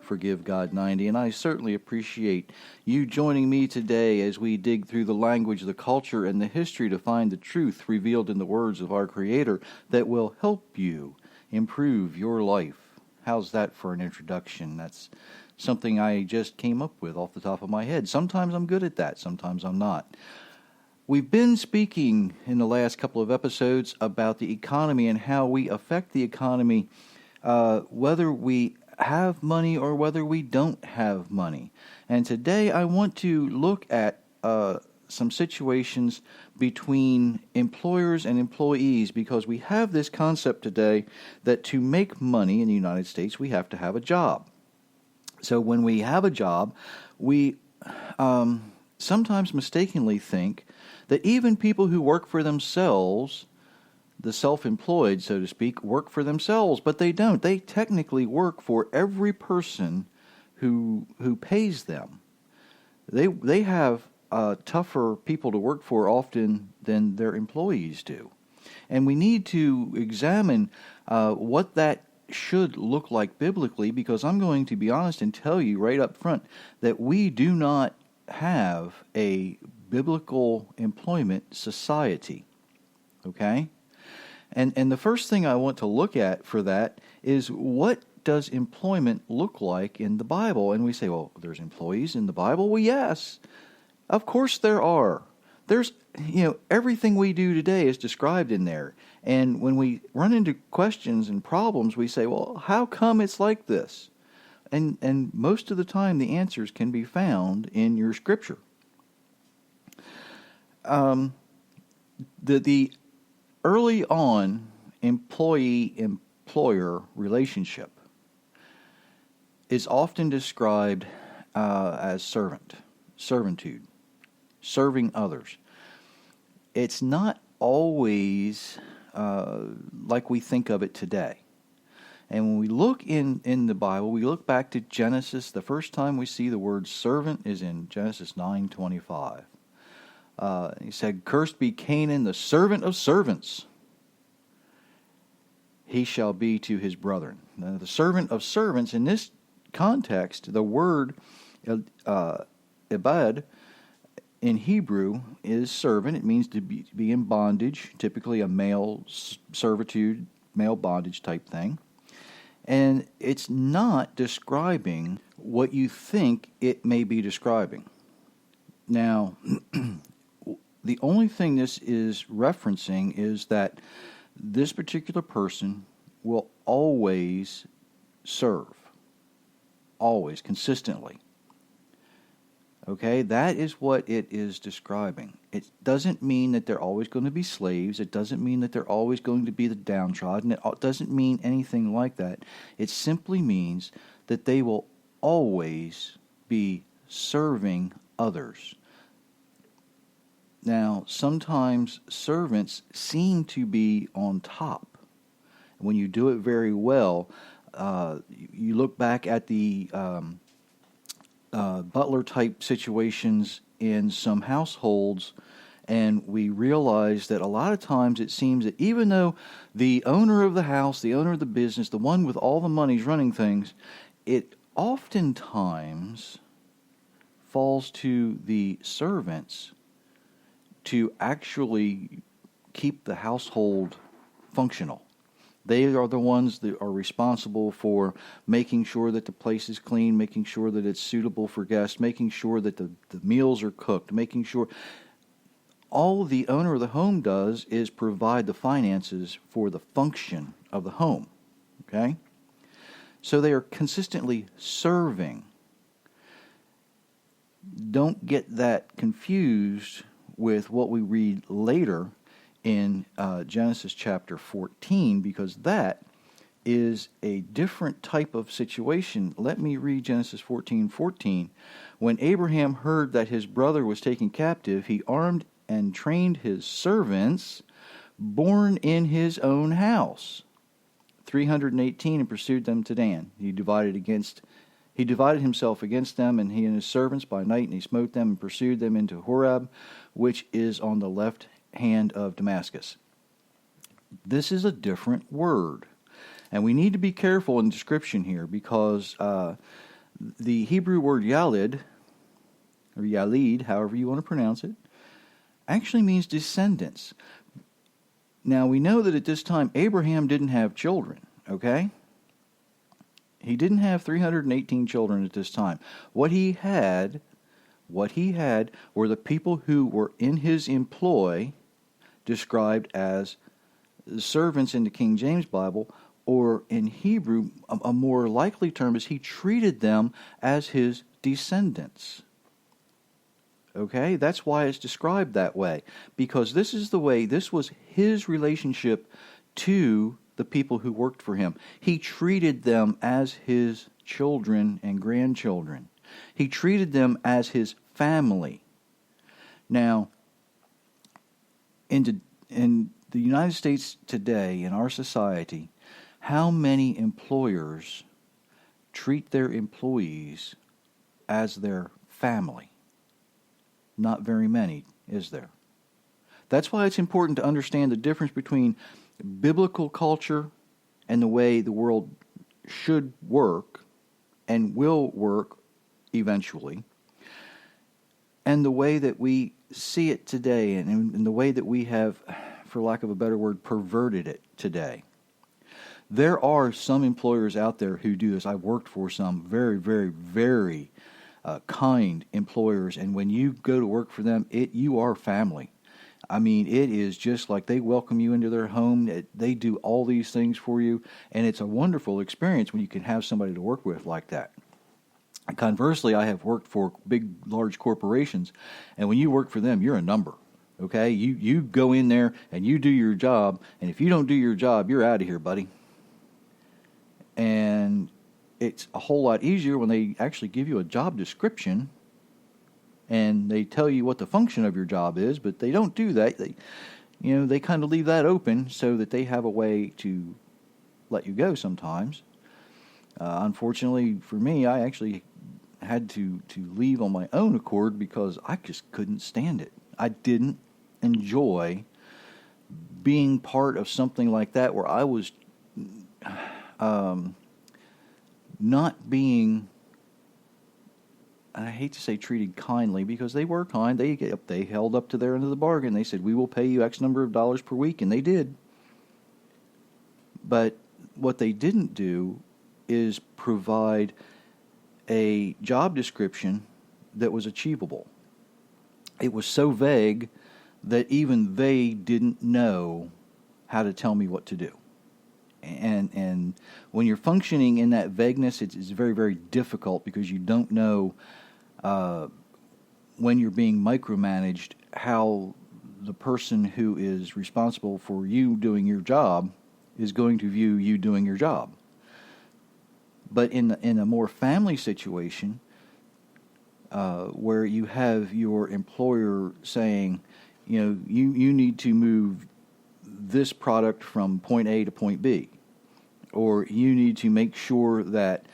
Forgive God 90, and I certainly appreciate you joining me today as we dig through the language, the culture, and the history to find the truth revealed in the words of our Creator that will help you improve your life. How's that for an introduction? That's something I just came up with off the top of my head. Sometimes I'm good at that, sometimes I'm not. We've been speaking in the last couple of episodes about the economy and how we affect the economy, whether we have money or whether we don't have money. And today I want to look at some situations between employers and employees, because we have this concept today that to make money in the United States, we have to have a job. So when we have a job, we sometimes mistakenly think that even people who work for themselves, the self-employed, so to speak, work for themselves, but they don't. They technically work for every person who pays them. They have tougher people to work for often than their employees do. And we need to examine what that should look like biblically, because I'm going to be honest and tell you right up front that we do not have a biblical employment society. Okay? And the first thing I want to look at for that is, what does employment look like in the Bible? And we say, well, there's employees in the Bible. Well, yes, of course there are. There's, everything we do today is described in there. And when we run into questions and problems, we say, well, how come it's like this? And most of the time the answers can be found in your scripture. The early on employee-employer relationship is often described as servitude, serving others. It's not always like we think of it today. And when we look in the Bible, we look back to Genesis. The first time we see the word servant is in Genesis 9:25. He said, "Cursed be Canaan, the servant of servants. He shall be to his brethren." Now, the servant of servants, in this context, the word ibad in Hebrew is servant. It means to be in bondage, typically a male servitude, male bondage type thing. And it's not describing what you think it may be describing. Now, the only thing this is referencing is that this particular person will always serve. Always, consistently. Okay, that is what it is describing. It doesn't mean that they're always going to be slaves. It doesn't mean that they're always going to be the downtrodden. It doesn't mean anything like that. It simply means that they will always be serving others. Now, sometimes servants seem to be on top. When you do it very well, you look back at the butler-type situations in some households, and we realize that a lot of times it seems that even though the owner of the house, the owner of the business, the one with all the money is running things, it oftentimes falls to the servants to actually keep the household functional. They are the ones that are responsible for making sure that the place is clean, making sure that it's suitable for guests, making sure that the meals are cooked, making sure. All the owner of the home does is provide the finances for the function of the home. Okay? So they are consistently serving. Don't get that confused with what we read later in Genesis chapter 14, because that is a different type of situation. Let me read Genesis 14:14. When Abraham heard that his brother was taken captive, he armed and trained his servants born in his own house, 318, and pursued them to Dan. He divided himself against them, and he and his servants by night, and he smote them and pursued them into Horeb, which is on the left hand of Damascus. This is a different word. And we need to be careful in description here, because The Hebrew word yalid, or yalid, however you want to pronounce it, actually means descendants. Now, we know that at this time, Abraham didn't have children, okay? He didn't have 318 children at this time. What he had were the people who were in his employ, described as servants in the King James Bible, or in Hebrew, a more likely term is he treated them as his descendants. Okay, that's why it's described that way, because this was his relationship to the people who worked for him. He treated them as his children and grandchildren. He treated them as his family. Now, in the United States today, in our society, how many employers treat their employees as their family? Not very many, is there? That's why it's important to understand the difference between biblical culture and the way the world should work and will work eventually, and the way that we see it today, and the way that we have, for lack of a better word, perverted it today. There are some employers out there who do this. I've worked for some very, very, very kind employers, and when you go to work for them, you are family. I mean, it is just like they welcome you into their home. They do all these things for you, and it's a wonderful experience when you can have somebody to work with like that. Conversely, I have worked for big, large corporations, and when you work for them, you're a number. Okay, you go in there and you do your job, and if you don't do your job, you're out of here, buddy. And it's a whole lot easier when they actually give you a job description and they tell you what the function of your job is, but they don't do that. They kind of leave that open so that they have a way to let you go sometimes. Unfortunately for me, I actually had to leave on my own accord because I just couldn't stand it. I didn't enjoy being part of something like that where I was not being, I hate to say treated kindly, because they were kind. They held up to their end of the bargain. They said, we will pay you X number of dollars per week, and they did. But what they didn't do is provide a job description that was achievable. It was so vague that even they didn't know how to tell me what to do. And when you're functioning in that vagueness, it's very, very difficult because you don't know when you're being micromanaged how the person who is responsible for you doing your job is going to view you doing your job. But in a more family situation, where you have your employer saying, you need to move this product from point A to point B, or you need to make sure that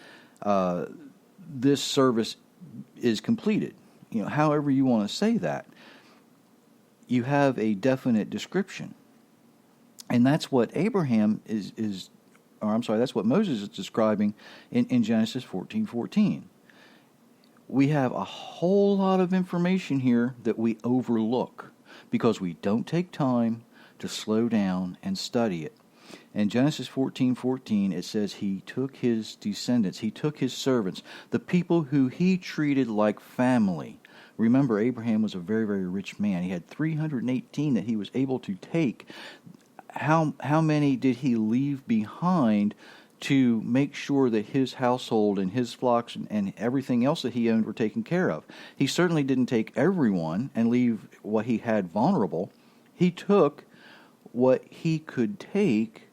this service is completed. However you want to say that, you have a definite description, and that's what Abraham that's what Moses is describing in Genesis 14:14. We have a whole lot of information here that we overlook because we don't take time to slow down and study it. In Genesis 14:14, it says he took his descendants, he took his servants, the people who he treated like family. Remember, Abraham was a very, very rich man. He had 318 that he was able to take. How many did he leave behind to make sure that his household and his flocks and everything else that he owned were taken care of? He certainly didn't take everyone and leave what he had vulnerable. He took what he could take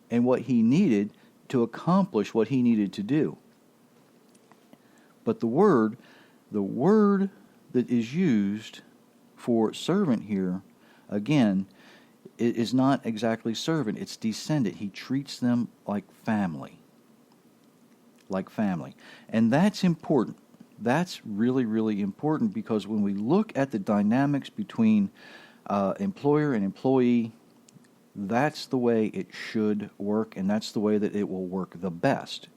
and what he needed to accomplish what he needed to do. But the word that is used for servant here, again, is not exactly servant, it's descendant. He treats them like family. Like family. And that's important. That's really, really important, because when we look at the dynamics between employer and employee, that's the way it should work, and that's the way that it will work the best.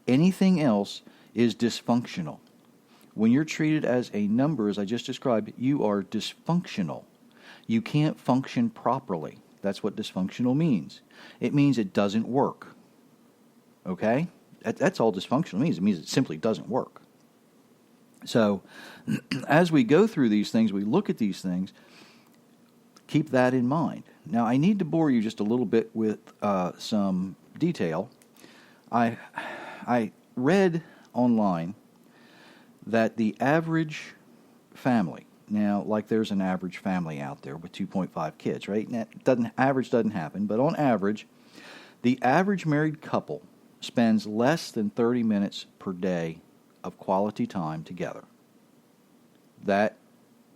Anything else is dysfunctional. When you're treated as a number, as I just described, you are dysfunctional. You can't function properly. That's what dysfunctional means. It means it doesn't work. Okay? That's all dysfunctional means. It means it simply doesn't work. So, as we go through these things, we look at these things, keep that in mind. Now, I need to bore you just a little bit with some detail. I read online that the average family, now, like there's an average family out there with 2.5 kids, right? Average doesn't happen, but on average, the average married couple spends less than 30 minutes per day of quality time together. That,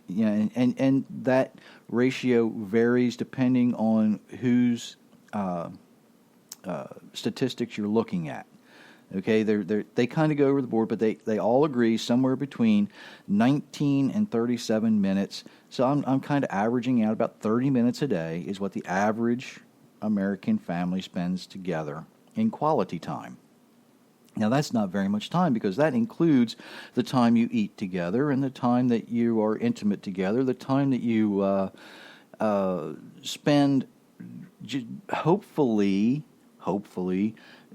and that ratio varies depending on whose statistics you're looking at. Okay, they kind of go over the board, but they all agree somewhere between 19 and 37 minutes. So I'm kind of averaging out about 30 minutes a day is what the average American family spends together in quality time. Now, that's not very much time because that includes the time you eat together and the time that you are intimate together, the time that you spend hopefully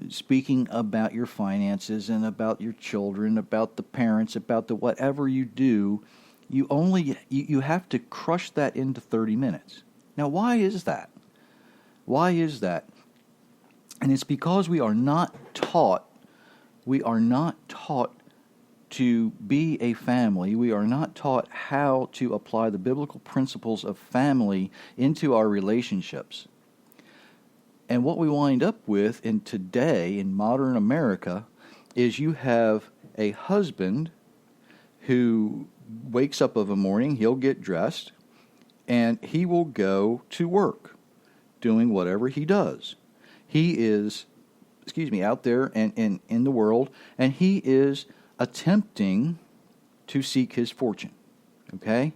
speaking about your finances and about your children, about the parents, about the whatever you do. You have to crush that into 30 minutes. Now, why is that? Why is that? And it's because we are not taught to be a family. We are not taught how to apply the biblical principles of family into our relationships. And what we wind up with today in modern America is you have a husband who wakes up of a morning, he'll get dressed, and he will go to work doing whatever he does. He is, out there and in the world, and he is attempting to seek his fortune. Okay?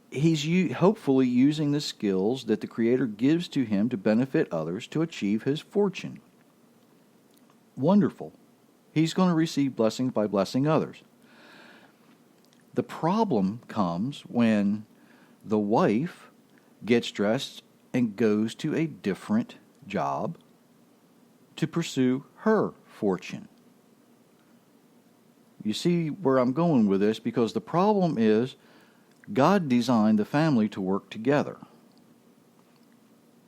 He's hopefully using the skills that the Creator gives to him to benefit others to achieve his fortune. Wonderful. He's going to receive blessings by blessing others. The problem comes when the wife gets dressed and goes to a different job to pursue her fortune. You see where I'm going with this, because the problem is God designed the family to work together.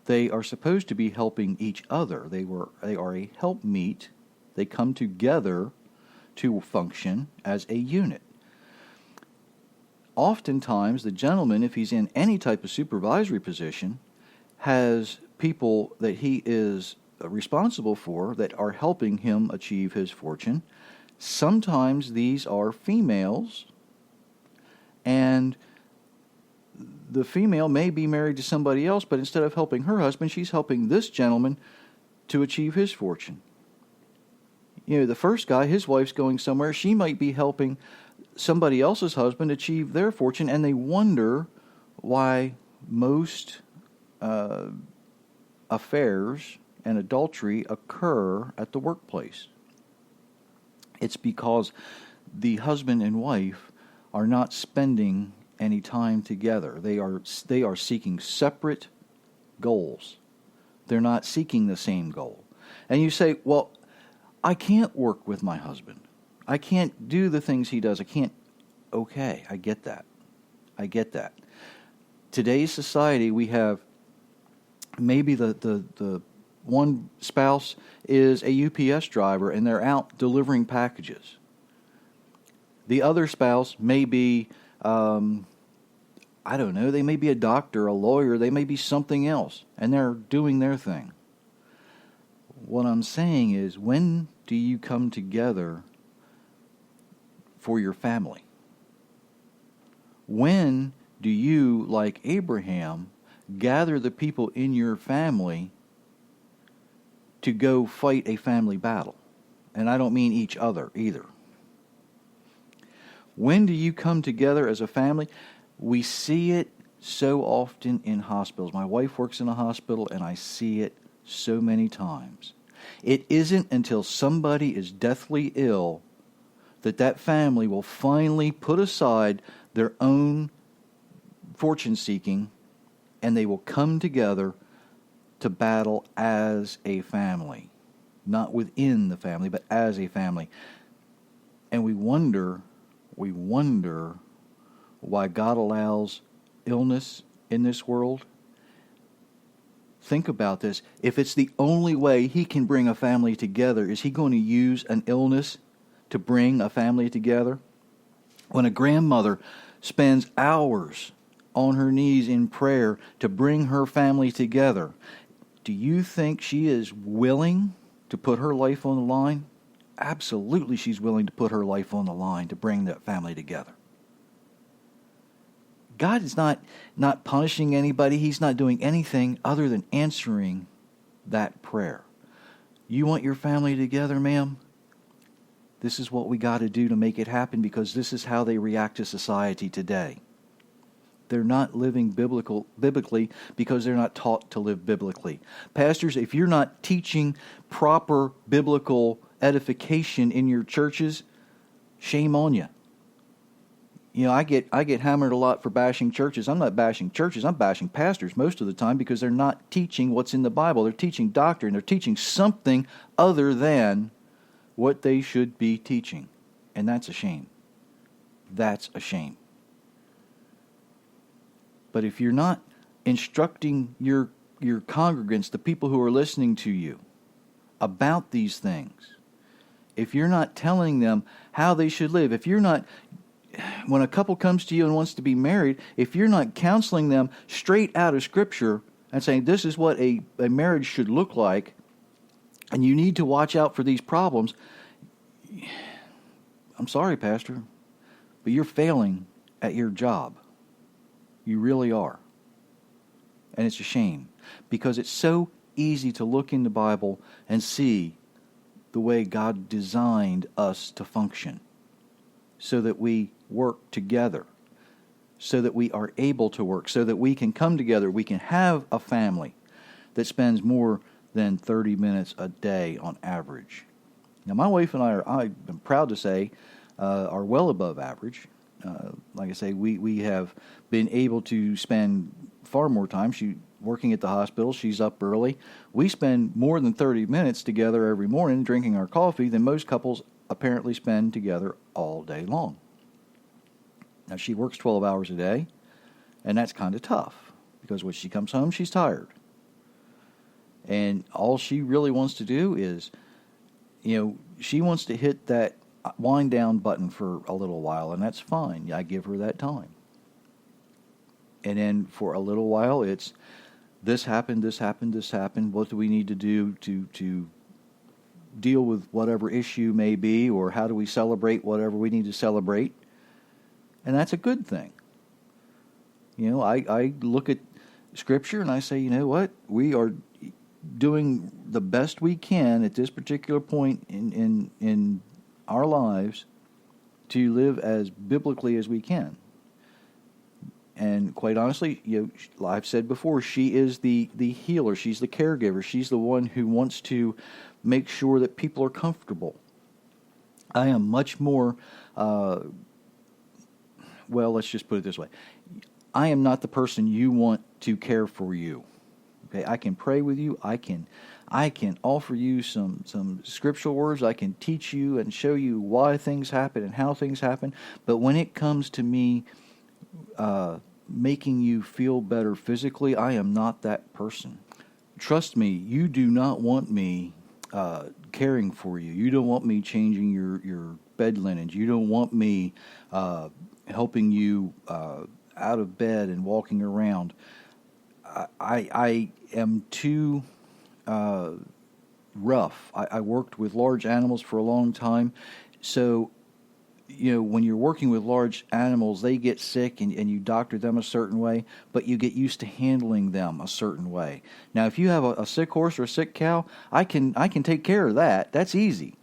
They are supposed to be helping each other. They are a helpmeet. They come together to function as a unit. Oftentimes, the gentleman, if he's in any type of supervisory position, has people that he is responsible for that are helping him achieve his fortune. Sometimes these are females, and the female may be married to somebody else, but instead of helping her husband, she's helping this gentleman to achieve his fortune. The first guy, his wife's going somewhere. She might be helping somebody else's husband achieve their fortune, and they wonder why most affairs and adultery occur at the workplace. It's because the husband and wife are not spending any time together. They are seeking separate goals. They're not seeking the same goal. And you say, well, I can't work with my husband. I can't do the things he does. I can't. Okay, I get that. Today's society, we have maybe the one spouse is a UPS driver and they're out delivering packages. The other spouse may be, they may be a doctor, a lawyer, they may be something else, and they're doing their thing. What I'm saying is, when do you come together for your family? When do you, like Abraham, gather the people in your family to go fight a family battle? And I don't mean each other either. When do you come together as a family? We see it so often in hospitals. My wife works in a hospital, and I see it so many times. It isn't until somebody is deathly ill that family will finally put aside their own fortune seeking, and they will come together to battle as a family. Not within the family, but as a family. And we wonder why God allows illness in this world. Think about this. If it's the only way He can bring a family together, is He going to use an illness to bring a family together? When a grandmother spends hours on her knees in prayer to bring her family together, do you think she is willing to put her life on the line? Absolutely, she's willing to put her life on the line to bring that family together. God is not punishing anybody. He's not doing anything other than answering that prayer. You want your family together, ma'am? This is what we got to do to make it happen, because this is how they react to society today. They're not living biblically because they're not taught to live biblically. Pastors, if you're not teaching proper biblical edification in your churches, shame on you. You know, I get hammered a lot for bashing churches. I'm not bashing churches. I'm bashing pastors most of the time because they're not teaching what's in the Bible. They're teaching doctrine. They're teaching something other than what they should be teaching. And that's a shame. That's a shame. But if you're not instructing your congregants, the people who are listening to you, about these things, if you're not telling them how they should live, if you're not, when a couple comes to you and wants to be married, if you're not counseling them straight out of Scripture and saying this is what a marriage should look like, and you need to watch out for these problems, I'm sorry, Pastor, but you're failing at your job. You really are. And it's a shame, because it's so easy to look in the Bible and see the way God designed us to function, so that we work together, so that we are able to work, so that we can come together, we can have a family that spends more than 30 minutes a day on average. Now, my wife and I'm proud to say, are well above average. Like I say, we have been able to spend far more time. She working at the hospital. She's up early. We spend more than 30 minutes together every morning drinking our coffee than most couples apparently spend together all day long. Now, she works 12 hours a day, and that's kind of tough, because when she comes home, she's tired. And all she really wants to do is, she wants to hit that wind down button for a little while, and that's fine. I give her that time. And then for a little while, it's this happened. What do we need to do to deal with whatever issue may be, or how do we celebrate whatever we need to celebrate? And that's a good thing. I look at Scripture and I say, you know what? We are doing the best we can at this particular point in our lives to live as biblically as we can. And quite honestly, I've said before, she is the healer. She's the caregiver. She's the one who wants to make sure that people are comfortable. I am much more, let's just put it this way. I am not the person you want to care for you. Okay, I can pray with you. I can offer you some scriptural words. I can teach you and show you why things happen and how things happen. But when it comes to me making you feel better physically, I am not that person. Trust me, you do not want me caring for you. You don't want me changing your bed linens. You don't want me helping you out of bed and walking around. I am too rough. I worked with large animals for a long time, so when you're working with large animals, they get sick and you doctor them a certain way, but you get used to handling them a certain way. Now, if you have a sick horse or a sick cow, I can take care of that. That's easy.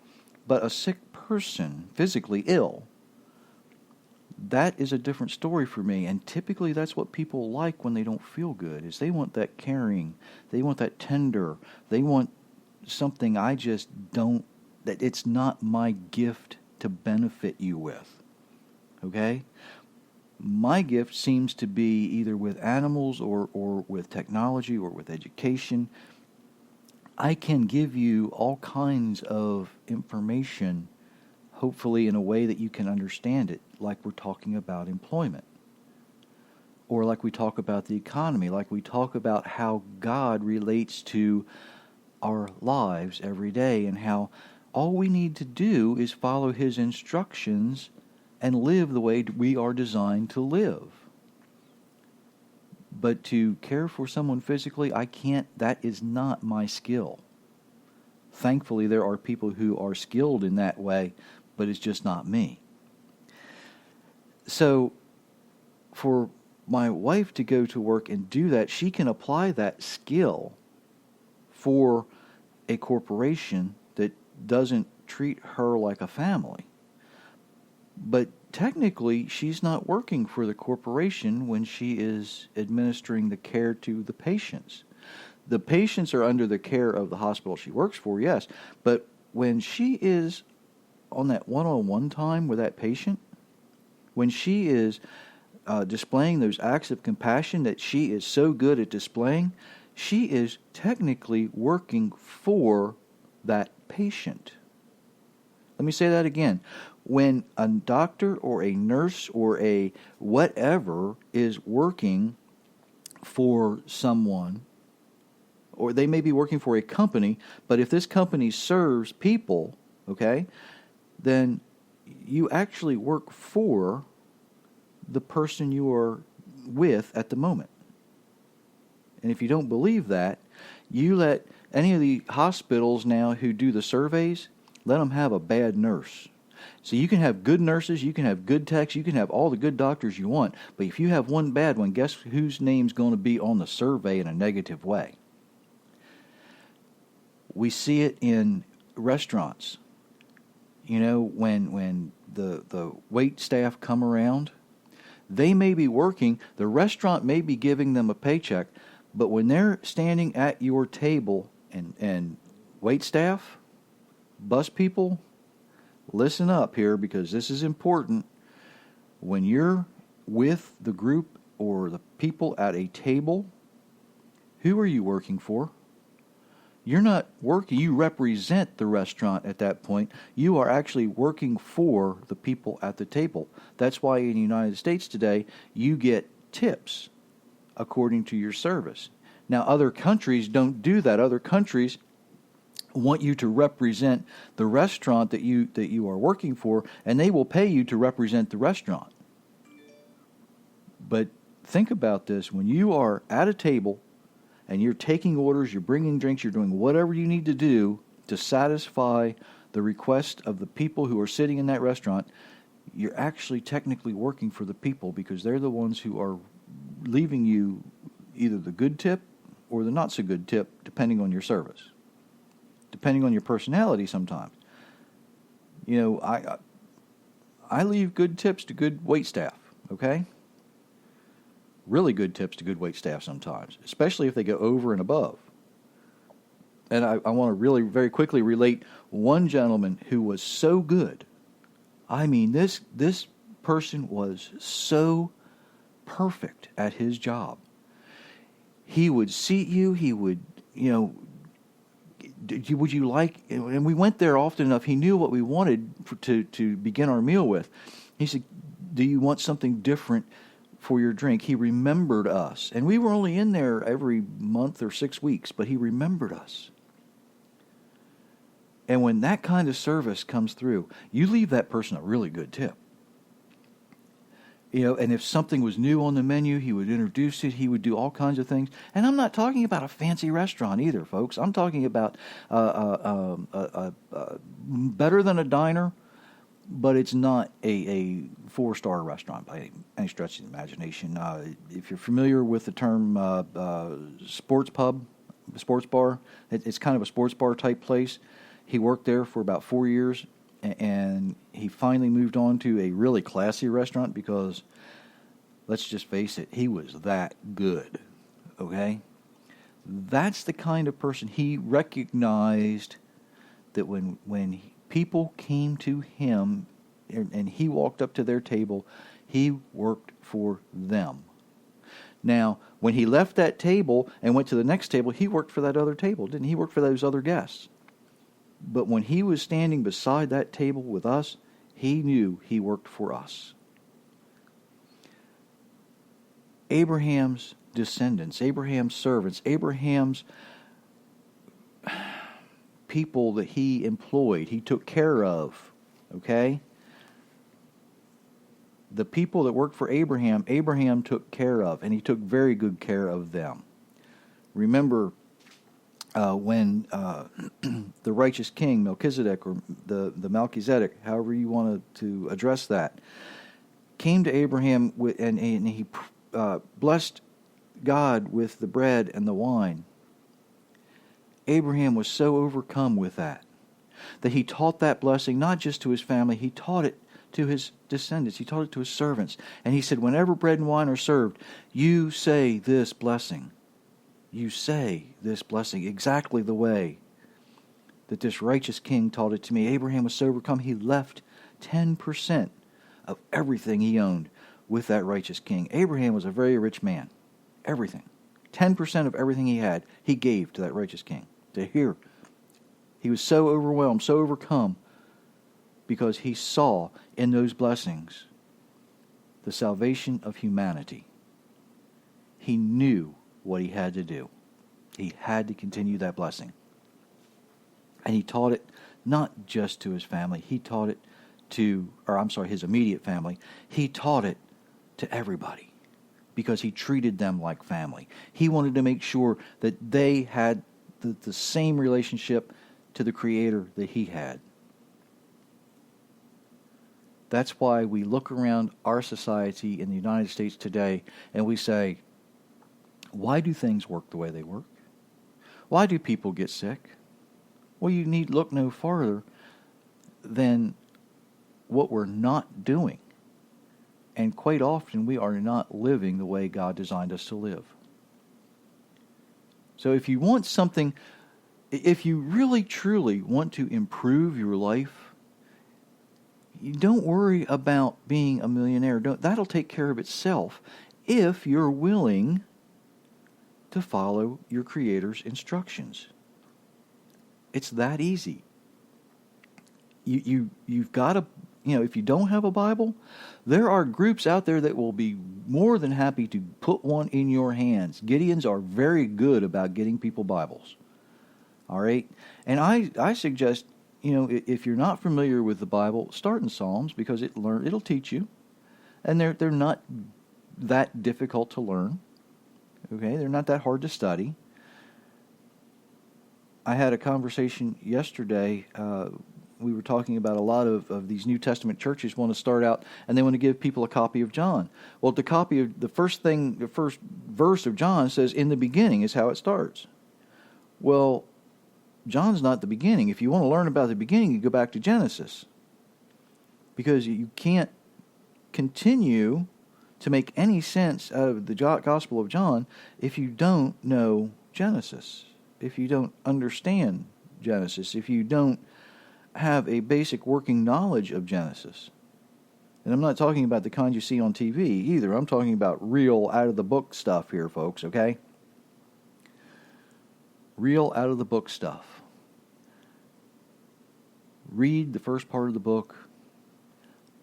But a sick person, physically ill, that is a different story for me. And typically that's what people like when they don't feel good, is they want that caring, they want that tender, they want something I just don't, that it's not my gift to benefit you with. Okay? My gift seems to be either with animals or with technology or with education. I can give you all kinds of information, hopefully in a way that you can understand it, like we're talking about employment, or like we talk about the economy, like we talk about how God relates to our lives every day, and how all we need to do is follow His instructions and live the way we are designed to live. But to care for someone physically, I can't. That is not my skill. Thankfully, there are people who are skilled in that way, but it's just not me. So, for my wife to go to work and do that, she can apply that skill for a corporation that doesn't treat her like a family. But technically, she's not working for the corporation when she is administering the care to the patients. The patients are under the care of the hospital she works for, yes. But when she is on that one-on-one time with that patient, when she is displaying those acts of compassion that she is so good at displaying, she is technically working for that patient. Let me say that again. When a doctor or a nurse or a whatever is working for someone, or they may be working for a company, but if this company serves people, okay, then you actually work for the person you are with at the moment. And if you don't believe that, you let any of the hospitals now who do the surveys, let them have a bad nurse. So you can have good nurses, you can have good techs, you can have all the good doctors you want, but if you have one bad one, guess whose name's going to be on the survey in a negative way? We see it in restaurants. You know, when the wait staff come around, they may be working, the restaurant may be giving them a paycheck, but when they're standing at your table and wait staff, bus people, listen up here because this is important. When you're with the group or the people at a table, who are you working for? You're not working, you represent the restaurant at that point. You are actually working for the people at the table. That's why in the United States today, you get tips according to your service. Now, other countries don't do that. Other countries want you to represent the restaurant that you are working for, and they will pay you to represent the restaurant. But think about this. When you are at a table and you're taking orders, you're bringing drinks, you're doing whatever you need to do to satisfy the request of the people who are sitting in that restaurant, you're actually technically working for the people because they're the ones who are leaving you either the good tip or the not so good tip, depending on your service, depending on your personality sometimes. You know, I leave good tips to good wait staff, okay? Really good tips to good wait staff sometimes, especially if they go over and above. And I want to really very quickly relate one gentleman who was so good. I mean, this person was so perfect at his job. He would seat you. He would, you know, would you like, and we went there often enough, he knew what we wanted to begin our meal with. He said, do you want something different for your drink? He remembered us. And we were only in there every month or 6 weeks, but he remembered us. And when that kind of service comes through, you leave that person a really good tip. You know, and if something was new on the menu, he would introduce it. He would do all kinds of things. And I'm not talking about a fancy restaurant either, folks. I'm talking about better than a diner, but it's not a 4-star restaurant by any stretch of the imagination. If you're familiar with the term sports pub, sports bar, it's kind of a sports bar type place. He worked there for about 4 years, and he finally moved on to a really classy restaurant because, let's just face it, he was that good, okay? That's the kind of person. He recognized that when people came to him and he walked up to their table, he worked for them. Now, when he left that table and went to the next table, he worked for that other table, didn't he? He worked for those other guests. But when he was standing beside that table with us, he knew he worked for us. Abraham's descendants, Abraham's servants, Abraham's people that he employed, he took care of, okay? The people that worked for Abraham, Abraham took care of, and he took very good care of them. Remember when the righteous king, Melchizedek, or the Melchizedek, however you want to address that, came to Abraham and he blessed God with the bread and the wine. Abraham was so overcome with that he taught that blessing not just to his family, he taught it to his descendants, he taught it to his servants. And he said, whenever bread and wine are served, you say this blessing. You say this blessing exactly the way that this righteous king taught it to me. Abraham was so overcome, he left 10% of everything he owned with that righteous king. Abraham was a very rich man. Everything. 10% of everything he had, he gave to that righteous king. To hear. He was so overwhelmed, so overcome, because he saw in those blessings the salvation of humanity. He knew what he had to do. He had to continue that blessing. And he taught it not just to his family, he taught it to, his immediate family. He taught it to everybody because he treated them like family. He wanted to make sure that they had the same relationship to the Creator that he had. That's why we look around our society in the United States today and we say, why do things work the way they work? Why do people get sick? Well, you need look no farther than what we're not doing. And quite often we are not living the way God designed us to live. So if you want something, if you really truly want to improve your life, you don't worry about being a millionaire. That'll take care of itself if you're willing to follow your Creator's instructions. It's that easy. You've got to, if you don't have a Bible, there are groups out there that will be more than happy to put one in your hands. Gideons are very good about getting people Bibles. All right? And I suggest, if you're not familiar with the Bible, start in Psalms because it'll teach you. And they're not that difficult to learn. Okay? They're not that hard to study. I had a conversation yesterday. We were talking about a lot of these New Testament churches want to start out and they want to give people a copy of John. Well, the copy of the first verse of John says, in the beginning is how it starts. Well, John's not the beginning. If you want to learn about the beginning, you go back to Genesis. Because you can't continue to make any sense out of the Gospel of John if you don't know Genesis, if you don't understand Genesis, if you don't have a basic working knowledge of Genesis. And I'm not talking about the kind you see on TV either. I'm talking about real out-of-the-book stuff here, folks, okay? Real out-of-the-book stuff. Read the first part of the book.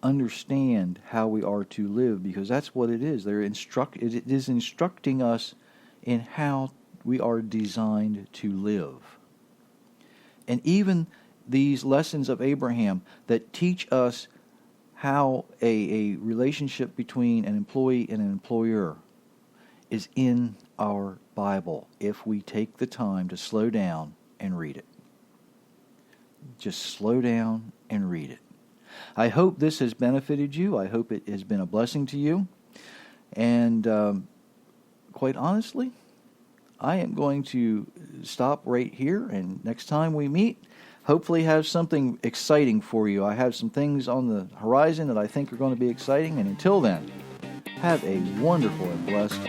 Understand how we are to live, because that's what it is. It is instructing us in how we are designed to live. And even these lessons of Abraham that teach us how a relationship between an employee and an employer is in our Bible if we take the time to slow down and read it. Just slow down and read it. I hope this has benefited you. I hope it has been a blessing to you. And quite honestly, I am going to stop right here, and next time we meet, hopefully have something exciting for you. I have some things on the horizon that I think are going to be exciting, and until then, have a wonderful and blessed